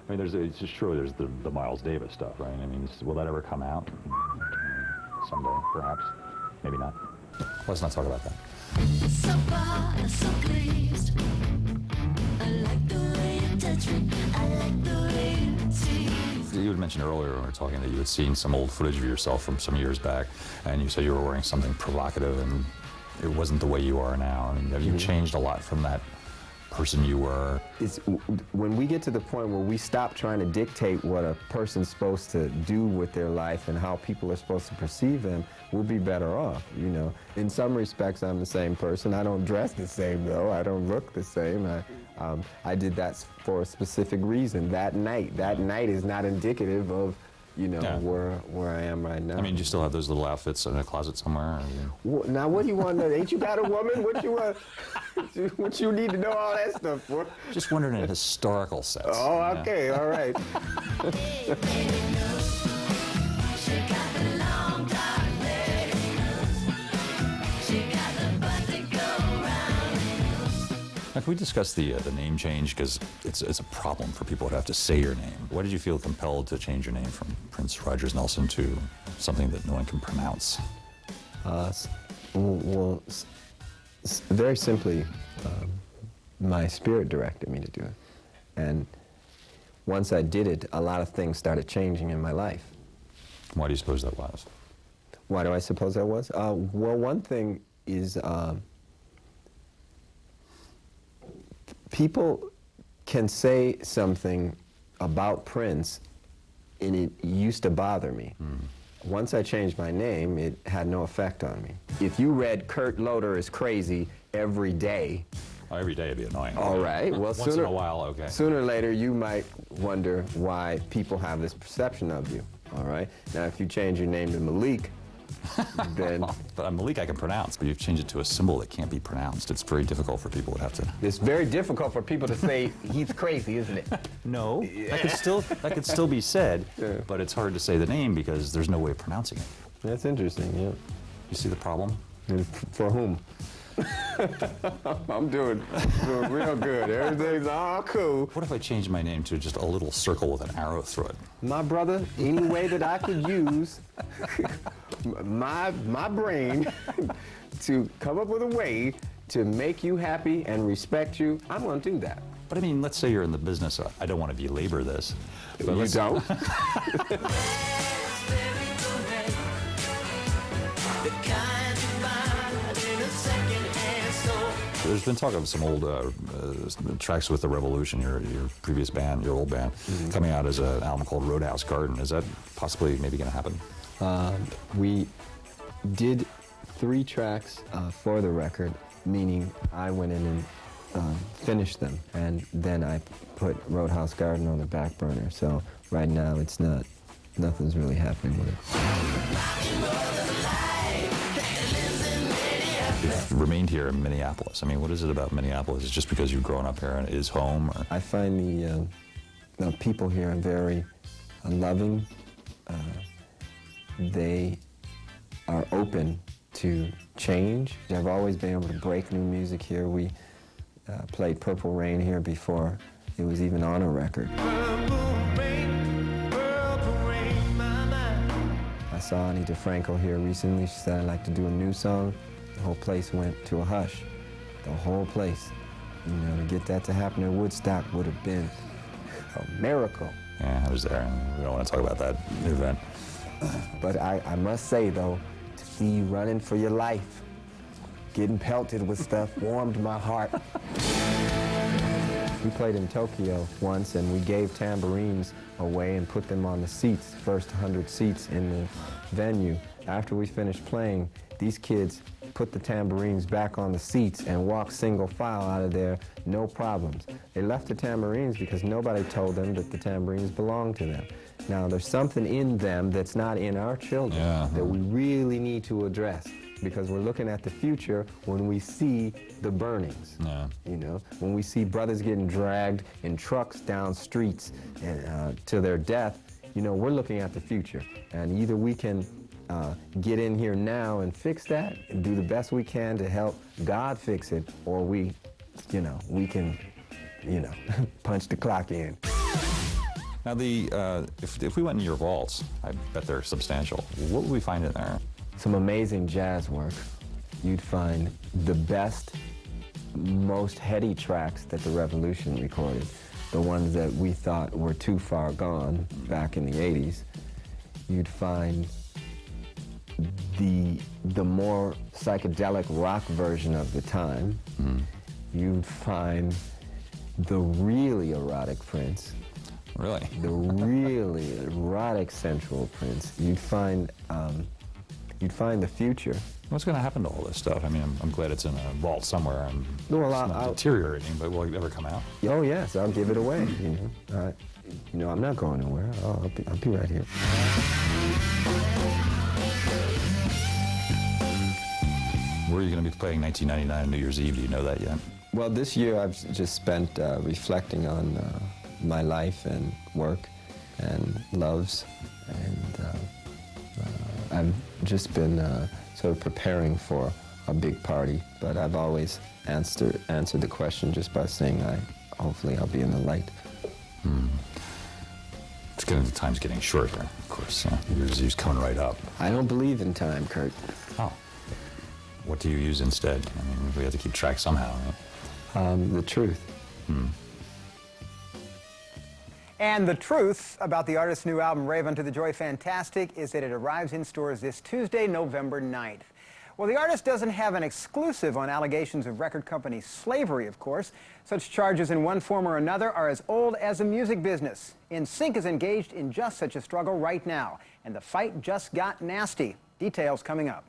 I mean, it's just true. There's the Miles Davis stuff, right? I mean, will that ever come out someday? Perhaps, maybe not. Let's not talk about that. So far, so pleased. I like the way you touch me. I like the way you tease. You had mentioned earlier when we were talking that you had seen some old footage of yourself from some years back, and you said you were wearing something provocative, and it wasn't the way you are now. I mean, have you changed a lot from that person you were? It's when we get to the point where we stop trying to dictate what a person's supposed to do with their life and how people are supposed to perceive them, we'll be better off, you know. In some respects, I'm the same person. I don't dress the same, though. I don't look the same. I did that for a specific reason. That night is not indicative of, you know, where I am right now. I mean, do you still have those little outfits in a closet somewhere? Now, what do you want to know? Ain't you got a woman? What you want? What you need to know all that stuff for? Just wondering in a historical sense. Oh, okay, all right. Now, can we discuss the name change, because it's a problem for people who have to say your name. Why did you feel compelled to change your name from Prince Rogers Nelson to something that no one can pronounce? Very simply, my spirit directed me to do it. And once I did it, a lot of things started changing in my life. Why do you suppose that was? Why do I suppose that was? Well, one thing is people can say something about Prince, and it used to bother me. Once I changed my name, it had no effect on me. If you read Kurt Loder is crazy every day, every day it'd be annoying. All right. Well, once in a while, okay. Sooner or later, you might wonder why people have this perception of you. All right. Now, if you change your name to Malik, then but Malik I can pronounce, but you've changed it to a symbol that can't be pronounced. It's very difficult for people to have to. It's very difficult for people to say he's crazy, isn't it? No, that could still be said, but it's hard to say the name because there's no way of pronouncing it. That's interesting. Yeah. You see the problem? For whom? I'm doing real good. Everything's all cool. What if I changed my name to just a little circle with an arrow through it? My brother, any way that I could use my brain to come up with a way to make you happy and respect you, I'm going to do that. But I mean, let's say you're in the business. I don't want to belabor this. But you don't? There's been talk of some old tracks with The Revolution, your previous band, your old band, coming out as an album called Roadhouse Garden. Is that possibly maybe going to happen? We did 3 tracks for the record, meaning I went in and finished them, and then I put Roadhouse Garden on the back burner. So right now it's nothing's really happening with it. You've remained here in Minneapolis. I mean, what is it about Minneapolis? Is it just because you've grown up here and it is home? Or? I find the people here are very loving. They are open to change. I've always been able to break new music here. We played Purple Rain here before it was even on a record. I saw Anita Frankel here recently. She said, I'd like to do a new song. The whole place went to a hush. The whole place. You know, to get that to happen in Woodstock would have been a miracle. Yeah, I was there, and we don't want to talk about that event. But I must say, though, to see you running for your life, getting pelted with stuff, warmed my heart. We played in Tokyo once, and we gave tambourines away and put them on the seats, first 100 seats in the venue. After we finished playing, these kids put the tambourines back on the seats and walked single file out of there, no problems. They left the tambourines because nobody told them that the tambourines belonged to them. Now, there's something in them that's not in our children that we really need to address, because we're looking at the future when we see the burnings. You know, when we see brothers getting dragged in trucks down streets and, to their death, you know, we're looking at the future. And either we can get in here now and fix that and do the best we can to help God fix it, or we can, punch the clock in. Now, if we went in your vaults, I bet they're substantial. What would we find in there? Some amazing jazz work. You'd find the best, most heady tracks that the Revolution recorded, the ones that we thought were too far gone back in the 80s. You'd find the more psychedelic rock version of the time. You'd find the really erotic Prince. Really? The really erotic sensual Prince. You'd find the future. What's going to happen to all this stuff? I mean, I'm glad it's in a vault somewhere and Well, it's not deteriorating, but will it ever come out? Oh yes, I'll give it away. I'm not going nowhere. I'll be right here. Where are you going to be playing 1999 New Year's Eve? Do you know that yet? Well, this year I've just spent reflecting on my life and work and loves, and I've just been sort of preparing for a big party, but I've always answered the question just by saying hopefully I'll be in the light. Time's getting shorter, of course. New Year's Eve's coming right up. I don't believe in time, Kurt. Oh. What do you use instead? I mean, we have to keep track somehow, right? The truth. And the truth about the artist's new album, Rave Unto the Joy Fantastic, is that it arrives in stores this Tuesday, November 9th. Well, the artist doesn't have an exclusive on allegations of record company slavery, of course. Such charges in one form or another are as old as the music business. NSYNC is engaged in just such a struggle right now, and the fight just got nasty. Details coming up.